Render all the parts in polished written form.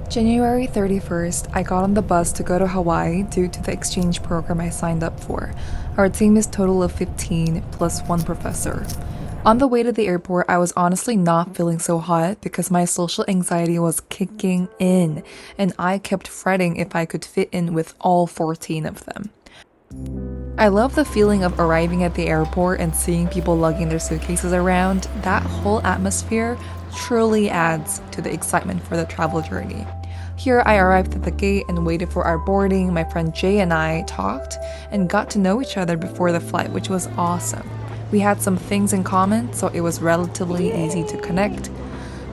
January 31st, I got on the bus to go to Hawaii due to the exchange program I signed up for. Our team is total of 15 plus one professor. On the way to the airport, I was honestly not feeling so hot because my social anxiety was kicking in, and I kept fretting if I could fit in with all 14 of them. I love the feeling of arriving at the airport and seeing people lugging their suitcases around. That whole atmosphere truly adds to the excitement for the travel journey. Here, I arrived at the gate and waited for our boarding. My friend Jay and I talked and got to know each other before the flight, which was awesome. We had some things in common, so it was relatively easy to connect.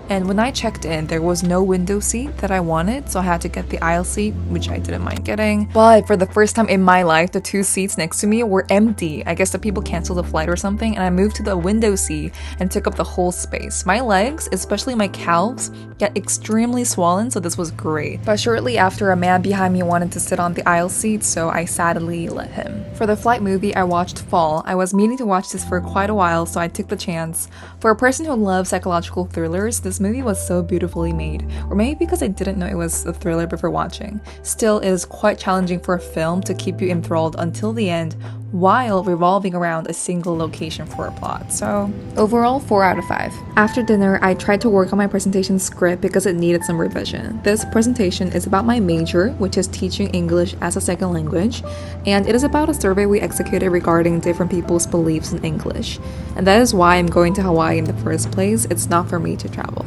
And when I checked in, there was no window seat that I wanted, so I had to get the aisle seat, which I didn't mind getting. But for the first time in my life, the two seats next to me were empty. I guess the people canceled the flight or something, and I moved to the window seat and took up the whole space. My legs, especially my calves, get extremely swollen, so this was great. But shortly after, a man behind me wanted to sit on the aisle seat, so I sadly let him. For the flight movie, I watched Fall. I was meaning to watch this for quite a while, so I took the chance. For a person who loves psychological thrillers, this movie was so beautifully made, or maybe because I didn't know it was a thriller before watching. Still, it is quite challenging for a film to keep you enthralled until the end while revolving around a single location for a plot. So overall, 4 out of 5. After dinner, I tried to work on my presentation script because it needed some revision. This presentation is about my major, which is teaching English as a second language, and it is about a survey we executed regarding different people's beliefs in English. And that is why I'm going to Hawaii in the first place. It's not for me to travel.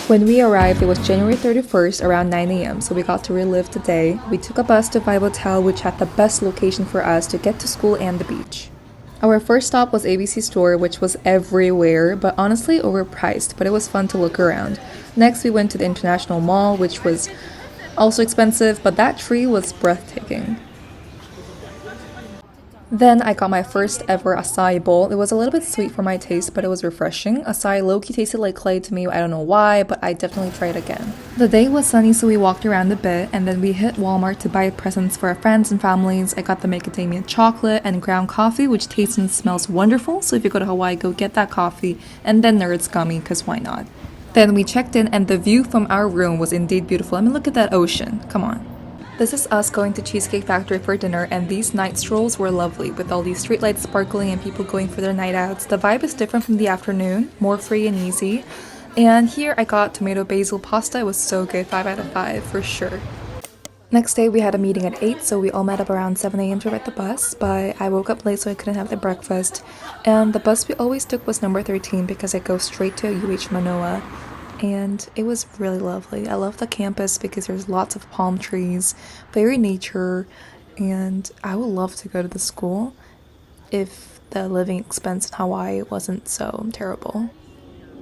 When we arrived, it was January 31st around 9 a.m, so we got to relive the day. We took a bus to Vibe Hotel, which had the best location for us to get to school and the beach. Our first stop was ABC store, which was everywhere, but honestly overpriced, but it was fun to look around. Next, we went to the International Mall, which was also expensive, but that tree was breathtaking. Then I got my first ever acai bowl. It was a little bit sweet for my taste, but it was refreshing. Acai low-key tasted like clay to me. I don't know why, but I definitely try it again. The day was sunny, so we walked around a bit, and then we hit Walmart to buy presents for our friends and families. I got the macadamia chocolate and ground coffee, which tastes and smells wonderful. So if you go to Hawaii, go get that coffee. And then Nerds gummy, because why not? Then we checked in, and the view from our room was indeed beautiful. I mean, look at that ocean. Come on. This is us going to Cheesecake Factory for dinner, and these night strolls were lovely, with all these streetlights sparkling and people going for their night outs. The vibe is different from the afternoon, more free and easy. And here I got tomato basil pasta. It was so good, 5 out of 5 for sure. Next day we had a meeting at 8, so we all met up around 7 a.m. to ride the bus, but I woke up late so I couldn't have the breakfast. And the bus we always took was number 13 because it goes straight to UH Manoa. And it was really lovely. I love the campus because there's lots of palm trees, very nature, and I would love to go to the school if the living expense in Hawaii wasn't so terrible.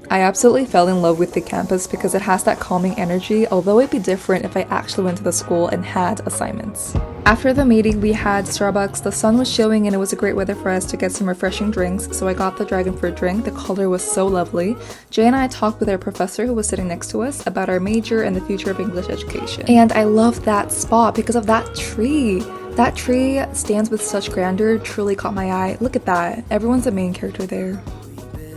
I absolutely fell in love with the campus because it has that calming energy, although it'd be different if I actually went to the school and had assignments. After the meeting, we had Starbucks. The sun was showing and it was a great weather for us to get some refreshing drinks, so I got the dragon fruit drink. The color was so lovely. Jay and I talked with our professor who was sitting next to us about our major and the future of English education. And I love that spot because of that tree. That tree stands with such grandeur, truly caught my eye. Look at that. Everyone's a main character there.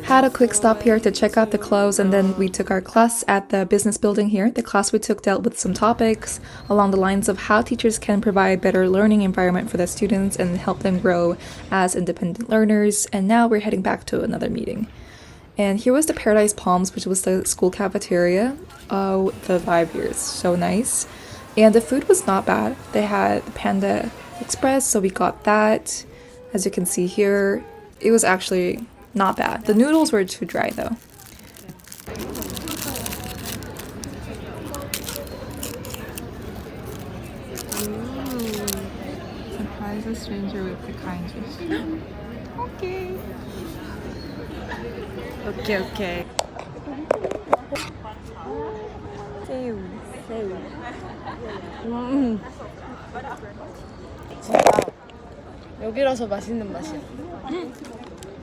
Had a quick stop here to check out the clothes, and then we took our class at the business building here. The class we took dealt with some topics along the lines of how teachers can provide better learning environment for the students and help them grow as independent learners. And now we're heading back to another meeting. And here was the Paradise Palms, which was the school cafeteria. Oh, the vibe here is so nice. And the food was not bad. They had the Panda Express, so we got that. As you can see here, it was actually not bad. The noodles were too dry though. Surprise a stranger with the kind gesture. Okay. Okay. 새우. 진짜 여기라서 맛있는 맛이야.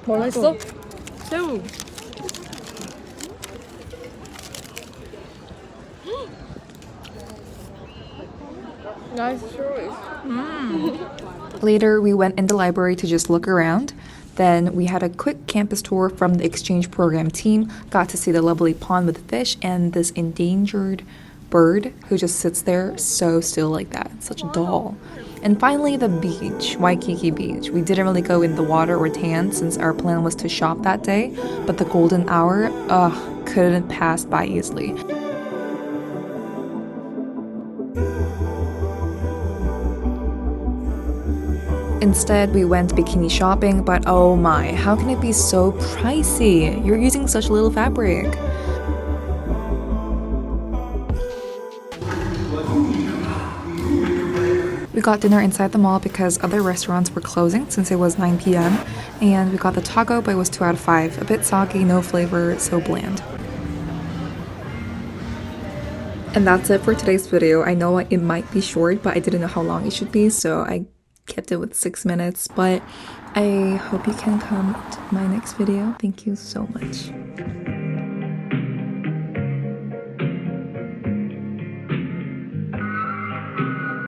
맛있어? 새우. Nice choice. Later, we went in the library to just look around. Then we had a quick campus tour from the exchange program team, got to see the lovely pond with fish and this endangered bird who just sits there so still like that, such a doll. And finally, the beach, Waikiki Beach. We didn't really go in the water or tan since our plan was to shop that day, but the golden hour, couldn't pass by easily. Instead, we went bikini shopping, but oh my, how can it be so pricey? You're using such little fabric. We got dinner inside the mall because other restaurants were closing since it was 9 p.m. And we got the taco, but it was 2 out of 5. A bit soggy, no flavor, so bland. And that's it for today's video. I know it might be short, but I didn't know how long it should be, so I kept it with 6 minutes. But I hope you can come to my next video. Thank you so much.